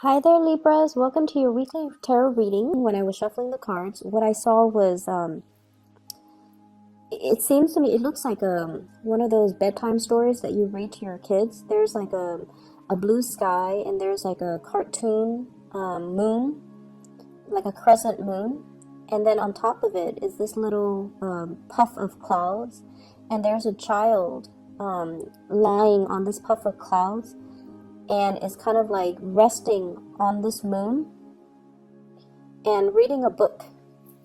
Hi there, Libras. Welcome to your weekly tarot reading. When I was shuffling the cards, what I saw was, it seems to me, it looks like one of those bedtime stories that you read to your kids. There's like a blue sky, and there's like a cartoon moon, like a crescent moon. And then on top of it is this little puff of clouds, and there's a child lying on this puff of clouds and is kind of like resting on this moon and reading a book,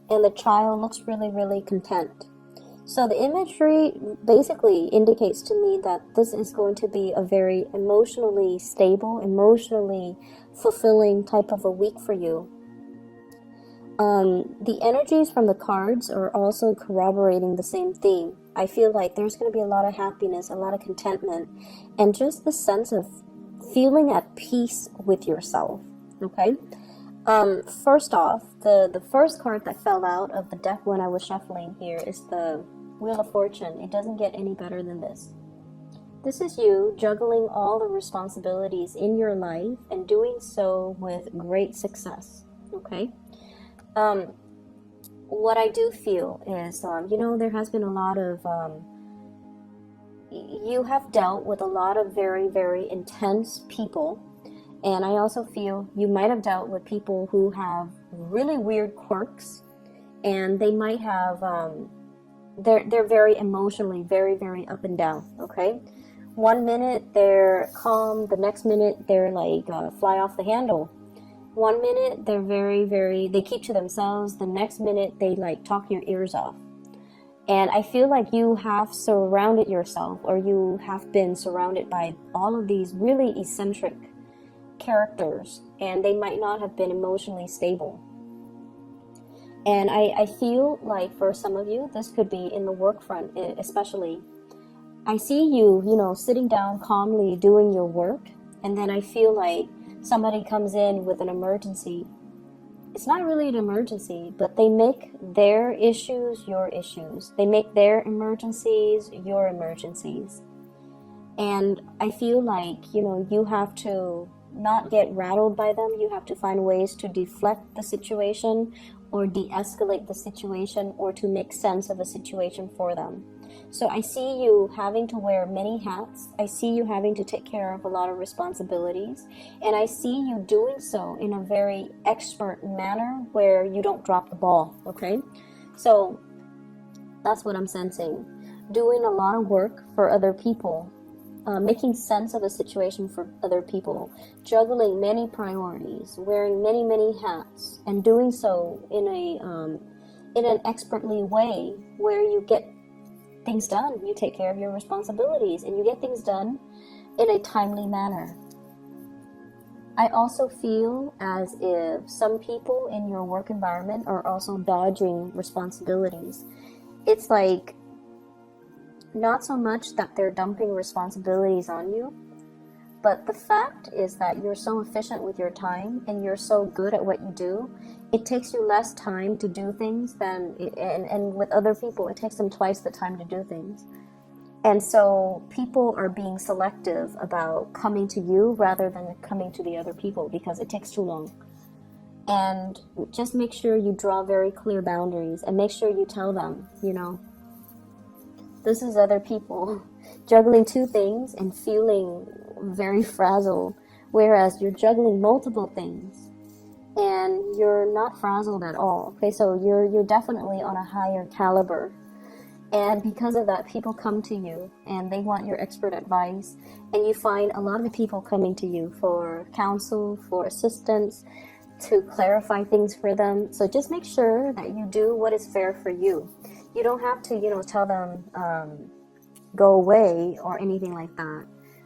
and the child looks really, really content. So the imagery basically indicates to me that this is going to be a very emotionally stable, emotionally fulfilling type of a week for you. The energies from the cards are also corroborating the same theme. I feel like there's going to be a lot of happiness, a lot of contentment, and just the sense of feeling at peace with yourself. Okay. First off, the first card that fell out of the deck when I was shuffling here is the Wheel of Fortune. It doesn't get any better than this. This is you juggling all the responsibilities in your life and doing so with great success. Okay. What I do feel is, there has been a lot of you have dealt with a lot of very, very intense people, and I also feel you might have dealt with people who have really weird quirks, and they might have they're very emotionally very, very up and down. Okay, one minute they're calm, the next minute they're like fly off the handle. One minute they're very, very, they keep to themselves, the next minute they like talk your ears off. And I feel like you have surrounded yourself, or you have been surrounded by all of these really eccentric characters, and they might not have been emotionally stable. And I feel like for some of you, this could be in the work front especially. I see you, sitting down calmly doing your work, and then I feel like somebody comes in with an emergency. It's not really an emergency, but they make their issues your issues. They make their emergencies your emergencies. And I feel like, you have to not get rattled by them. You have to find ways to deflect the situation or de-escalate the situation, or to make sense of a situation for them. So I see you having to wear many hats. I see you having to take care of a lot of responsibilities. And I see you doing so in a very expert manner where you don't drop the ball, okay? So that's what I'm sensing. Doing a lot of work for other people, making sense of a situation for other people, juggling many priorities, wearing many, many hats, and doing so in an expertly way where you get things done. You take care of your responsibilities, and you get things done in a timely manner. I also feel as if some people in your work environment are also dodging responsibilities. It's like not so much that they're dumping responsibilities on you, but the fact is that you're so efficient with your time and you're so good at what you do, it takes you less time to do things and with other people, it takes them twice the time to do things. And so people are being selective about coming to you rather than coming to the other people because it takes too long. And just make sure you draw very clear boundaries, and make sure you tell them, this is other people juggling two things and feeling very frazzled, whereas you're juggling multiple things and you're not frazzled at all. Okay, so you're definitely on a higher caliber, and because of that, people come to you and they want your expert advice, and you find a lot of people coming to you for counsel, for assistance, to clarify things for them. So just make sure that you do what is fair for you. You don't have to, tell them go away or anything like that,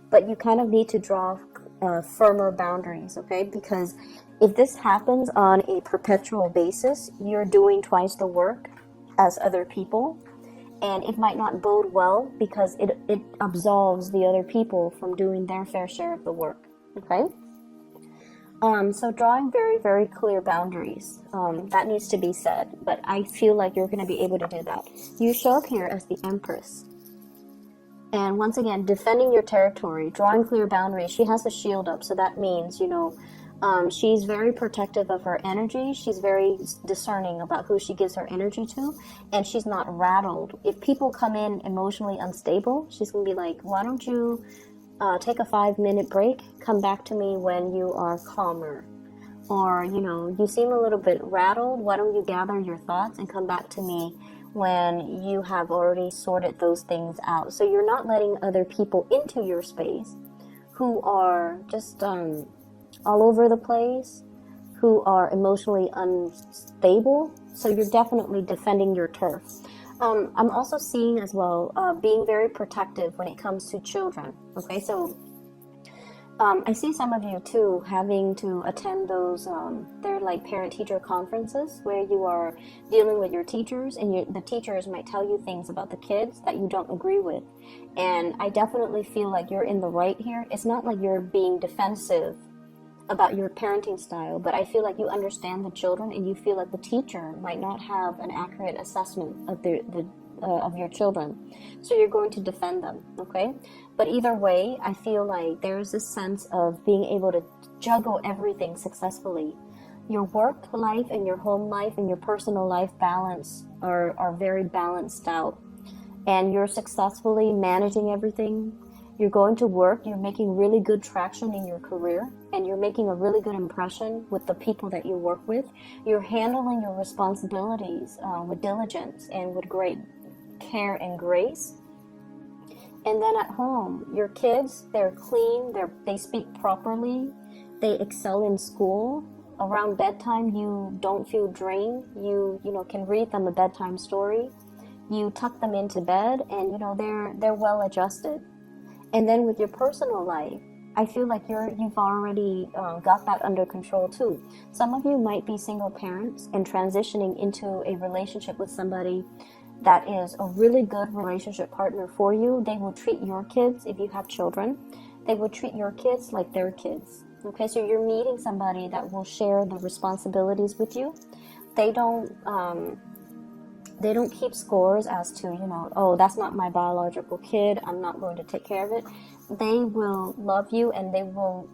but you kind of need to draw firmer boundaries, okay? Because if this happens on a perpetual basis, you're doing twice the work as other people, and it might not bode well because it absolves the other people from doing their fair share of the work, okay? So drawing very, very clear boundaries, that needs to be said, but I feel like you're going to be able to do that. You show up here as the Empress. And once again, defending your territory, drawing clear boundaries. She has the shield up, so that means, She's very protective of her energy. She's very discerning about who she gives her energy to, and she's not rattled. If people come in emotionally unstable, she's going to be like, why don't you take a 5-minute break, come back to me when you are calmer. Or, you seem a little bit rattled. Why don't you gather your thoughts and come back to me when you have already sorted those things out. So you're not letting other people into your space who are just all over the place, who are emotionally unstable. So you're definitely defending your turf. I'm also seeing as well being very protective when it comes to children. Okay, so I see some of you too having to attend those, they're like parent-teacher conferences where you are dealing with your teachers, and the teachers might tell you things about the kids that you don't agree with. And I definitely feel like you're in the right here. It's not like you're being defensive about your parenting style, but I feel like you understand the children, and you feel like the teacher might not have an accurate assessment of of your children, so you're going to defend them. Okay, but either way, I feel like there's this sense of being able to juggle everything successfully. Your work life and your home life and your personal life balance are very balanced out, and you're successfully managing everything. You're going to work, you're making really good traction in your career, and you're making a really good impression with the people that you work with. You're handling your responsibilities with diligence and with great care and grace. And then at home, your kids, they're clean, they speak properly, they excel in school. Around bedtime, you don't feel drained. You can read them a bedtime story. You tuck them into bed, and they're well adjusted. And then with your personal life, I feel like you've already got that under control too. Some of you might be single parents and transitioning into a relationship with somebody that is a really good relationship partner for you. They will treat your kids, if you have children, they will treat your kids like their kids. Okay, so you're meeting somebody that will share the responsibilities with you. They don't keep scores as to, oh, that's not my biological kid, I'm not going to take care of it. They will love you, and they will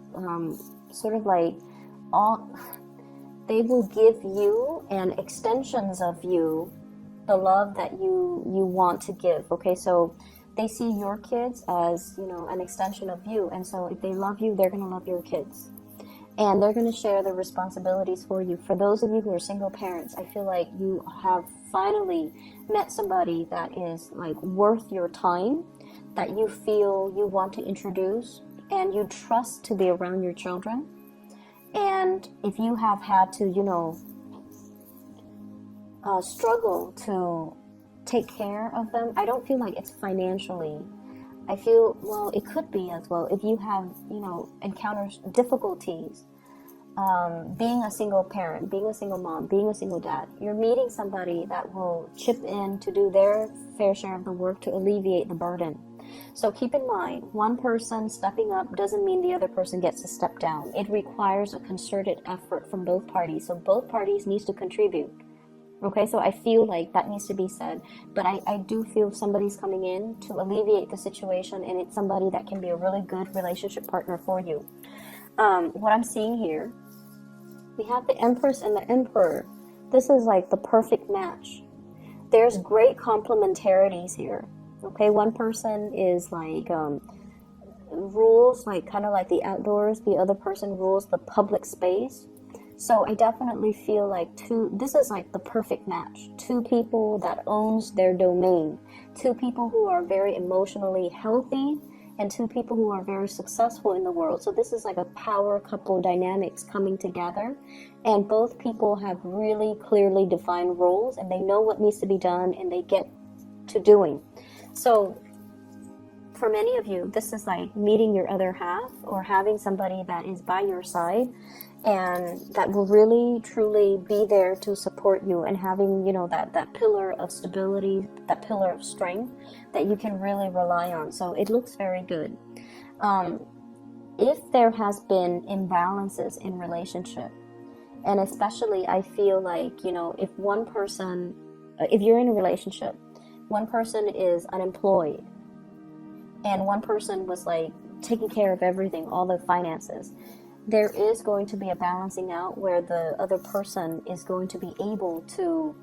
they will give you and extensions of you the love that you want to give. Okay, so they see your kids as, an extension of you. And so if they love you, they're going to love your kids. And they're going to share the responsibilities for you. For those of you who are single parents, I feel like you have finally met somebody that is like worth your time, that you feel you want to introduce and you trust to be around your children. And if you have had to, struggle to take care of them, I don't feel like it's financially. I feel, well, it could be as well if you have, encountered difficulties being a single parent, being a single mom, being a single dad. You're meeting somebody that will chip in to do their fair share of the work to alleviate the burden. So keep in mind, one person stepping up doesn't mean the other person gets to step down. It requires a concerted effort from both parties. So both parties needs to contribute. Okay, so I feel like that needs to be said, but I do feel somebody's coming in to alleviate the situation, and it's somebody that can be a really good relationship partner for you. What I'm seeing here, we have the Empress and the Emperor. This is like the perfect match. There's great complementarities here. Okay, one person is like rules like kind of like the outdoors, the other person rules the public space. So I definitely feel like this is like the perfect match. Two people that owns their domain. Two people who are very emotionally healthy, and two people who are very successful in the world. So this is like a power couple dynamics coming together. And both people have really clearly defined roles, and they know what needs to be done, and they get to doing. So for many of you, this is like meeting your other half, or having somebody that is by your side and that will really truly be there to support you, and having that pillar of stability, that pillar of strength that you can really rely on. So it looks very good. If there has been imbalances in relationship, and especially I feel like if one person, if you're in a relationship, one person is unemployed and one person was like taking care of everything, all the finances, there is going to be a balancing out where the other person is going to be able to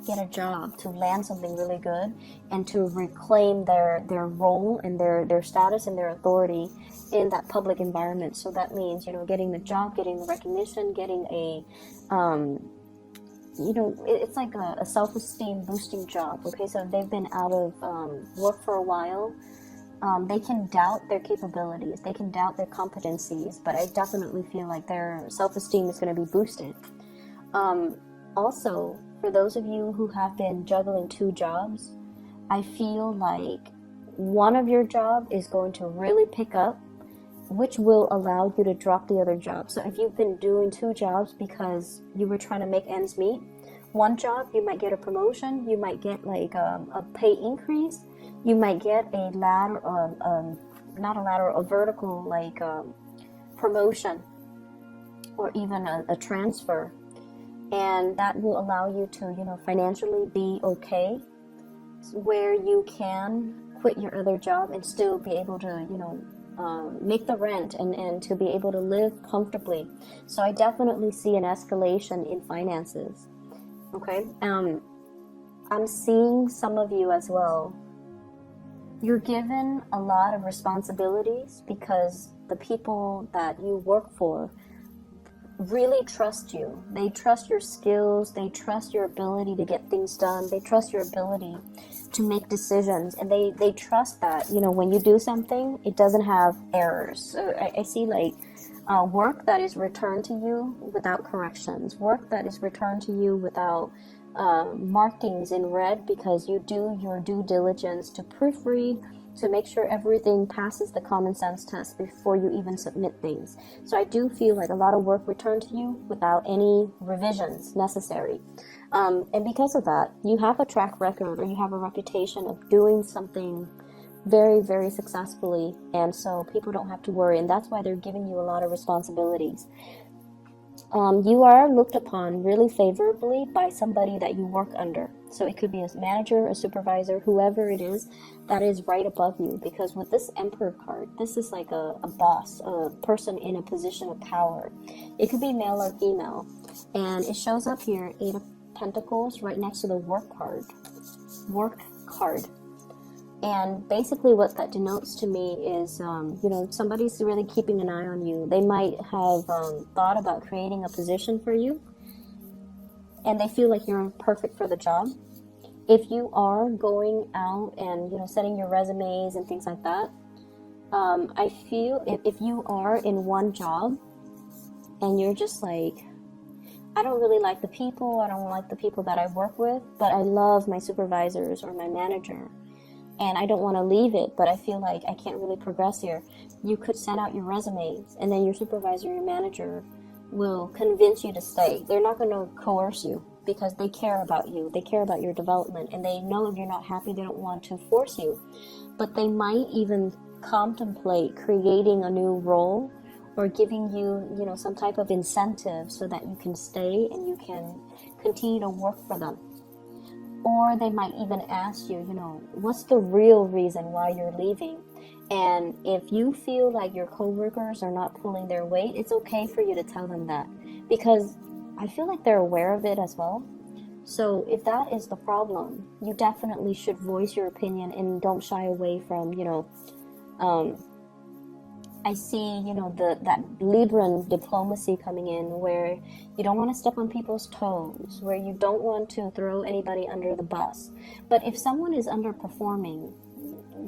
get a job, to land something really good, and to reclaim their role and their status and their authority in that public environment. So that means, you know, getting the job, getting the recognition, getting a you know, it's like a self-esteem boosting job. Okay, so if they've been out of work for a while, they can doubt their capabilities, they can doubt their competencies, but I definitely feel like their self-esteem is going to be boosted. Also, for those of you who have been juggling 2 jobs, I feel like one of your job is going to really pick up, which will allow you to drop the other job. So if you've been doing 2 jobs because you were trying to make ends meet, one job, you might get a promotion, you might get like a pay increase, you might get a ladder, not a ladder, a vertical like promotion, or even a transfer. And that will allow you to, you know, financially be okay, where you can quit your other job and still be able to, you know, make the rent and to be able to live comfortably. So I definitely see an escalation in finances. Okay, I'm seeing some of you as well. You're given a lot of responsibilities because the people that you work for really trust you. They trust your skills, they trust your ability to get things done, they trust your ability to make decisions, and they trust that, you know, when you do something, it doesn't have errors. So I see like work that is returned to you without corrections, work that is returned to you without markings in red, because you do your due diligence to proofread, to make sure everything passes the common sense test before you even submit things. So I do feel like a lot of work returned to you without any revisions necessary. And because of that, you have a track record, or you have a reputation of doing something very, very successfully, and so people don't have to worry, and that's why they're giving you a lot of responsibilities. You are looked upon really favorably by somebody that you work under. So it could be a manager, a supervisor, whoever it is that is right above you. Because with this Emperor card, this is like a boss, a person in a position of power. It could be male or female. And it shows up here, 8 of Pentacles, right next to the work card. Work card. And basically what that denotes to me is, you know, somebody's really keeping an eye on you. They might have thought about creating a position for you, and they feel like you're perfect for the job. If you are going out and, you know, setting your resumes and things like that, I feel if you are in one job and you're just like, I don't really like the people, I don't like the people that I work with, but I love my supervisors or my manager, and I don't want to leave it, but I feel like I can't really progress here. You could send out your resumes, and then your supervisor, your manager will convince you to stay. They're not going to coerce you because they care about you. They care about your development, and they know if you're not happy, they don't want to force you. But they might even contemplate creating a new role or giving you, you know, some type of incentive so that you can stay and you can continue to work for them. Or they might even ask you, you know, what's the real reason why you're leaving? And if you feel like your coworkers are not pulling their weight, it's okay for you to tell them that, because I feel like they're aware of it as well. So if that is the problem, you definitely should voice your opinion and don't shy away from, you know, I see, you know, that Libran diplomacy coming in, where you don't want to step on people's toes, where you don't want to throw anybody under the bus. But if someone is underperforming,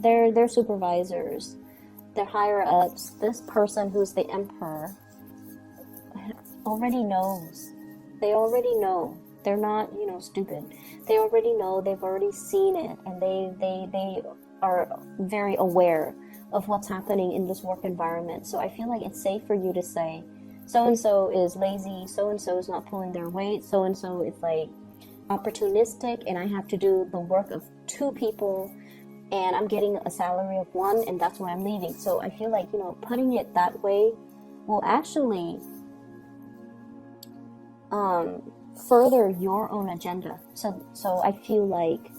their supervisors, their higher ups, this person who's the emperor already knows. They already know. They're not, you know, stupid. They already know. They've already seen it, and they are very aware of what's happening in this work environment. So I feel like it's safe for you to say, so-and-so is lazy, so-and-so is not pulling their weight, so-and-so is like opportunistic, and I have to do the work of 2 people, and I'm getting a salary of 1, and that's why I'm leaving. So I feel like, you know, putting it that way will actually further your own agenda. So I feel like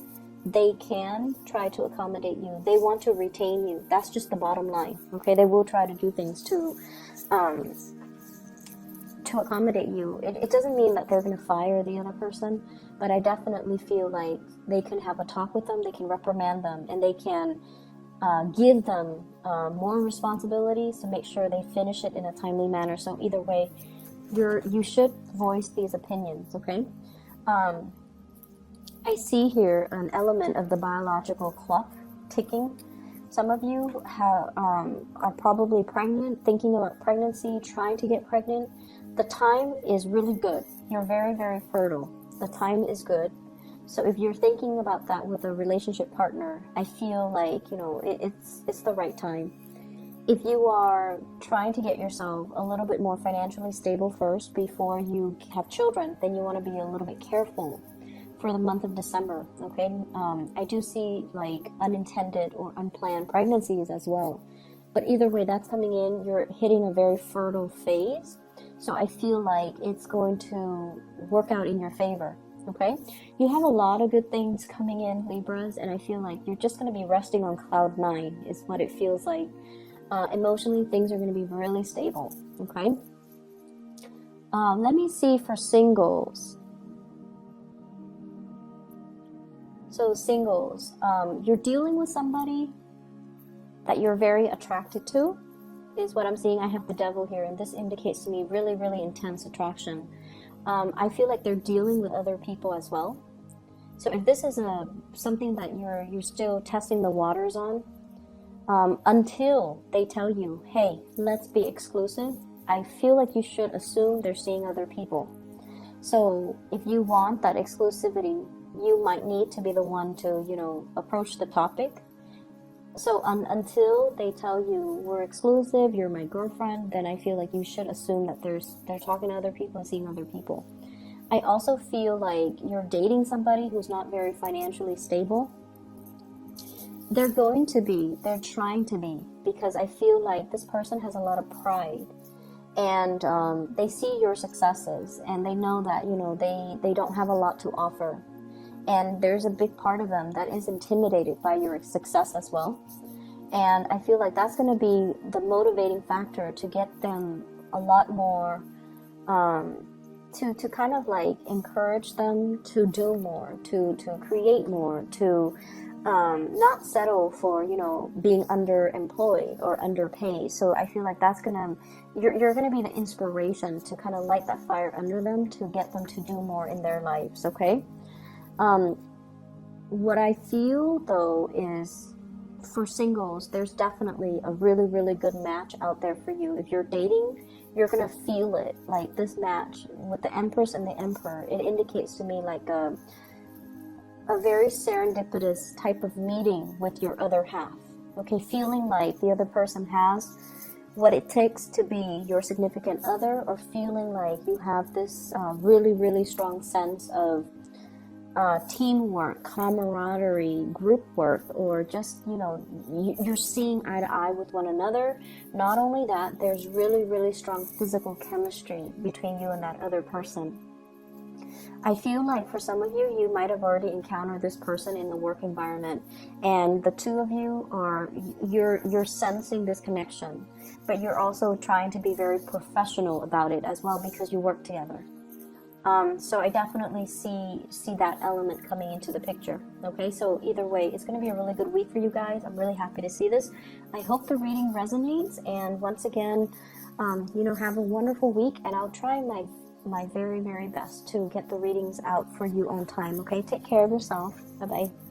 they can try to accommodate you. They want to retain you. That's just the bottom line. Okay, they will try to do things to accommodate you. It doesn't mean that they're going to fire the other person, but I definitely feel like they can have a talk with them, they can reprimand them, and they can give them more responsibilities to make sure they finish it in a timely manner. So either way, you should voice these opinions, okay? I see here an element of the biological clock ticking. Some of you are probably pregnant, thinking about pregnancy, trying to get pregnant. The time is really good. You're very, very fertile. The time is good. So if you're thinking about that with a relationship partner, I feel like, you know, it's the right time. If you are trying to get yourself a little bit more financially stable first before you have children, then you want to be a little bit careful for the month of December, okay? I do see like unintended or unplanned pregnancies as well. But either way, that's coming in. You're hitting a very fertile phase. So I feel like it's going to work out in your favor, okay? You have a lot of good things coming in, Libras, and I feel like you're just going to be resting on cloud 9 is what it feels like. Emotionally, things are going to be really stable, okay? Let me see for singles. So singles, you're dealing with somebody that you're very attracted to, is what I'm seeing. I have the devil here, and this indicates to me really, really intense attraction. I feel like they're dealing with other people as well. So if this is something that you're still testing the waters on, until they tell you, hey, let's be exclusive, I feel like you should assume they're seeing other people. So if you want that exclusivity, you might need to be the one to, you know, approach the topic. So until they tell you we're exclusive, you're my girlfriend, then I feel like you should assume that they're talking to other people and seeing other people. I also feel like you're dating somebody who's not very financially stable. They're trying to be, because I feel like this person has a lot of pride, and they see your successes, and they know that, you know, they don't have a lot to offer. And there's a big part of them that is intimidated by your success as well. And I feel like that's going to be the motivating factor to get them a lot more, to kind of like encourage them to do more, to create more, to not settle for, you know, being underemployed or underpaid. So I feel like that's you're going to be the inspiration to kind of light that fire under them to get them to do more in their lives, okay? What I feel though is, for singles, there's definitely a really, really good match out there for you. If you're dating, you're gonna feel it. Like this match with the Empress and the Emperor, it indicates to me like a very serendipitous type of meeting with your other half. Okay, feeling like the other person has what it takes to be your significant other, or feeling like you have this really, really strong sense of teamwork, camaraderie, group work, or just, you know, you're seeing eye to eye with one another. Not only that, there's really, really strong physical chemistry between you and that other person. I feel like for some of you, you might have already encountered this person in the work environment, and the two of you you're sensing this connection, but you're also trying to be very professional about it as well, because you work together. So I definitely see that element coming into the picture. Okay, so either way, it's going to be a really good week for you guys. I'm really happy to see this. I hope the reading resonates, and once again, you know, have a wonderful week, and I'll try my very, very best to get the readings out for you on time. Okay, take care of yourself. Bye bye.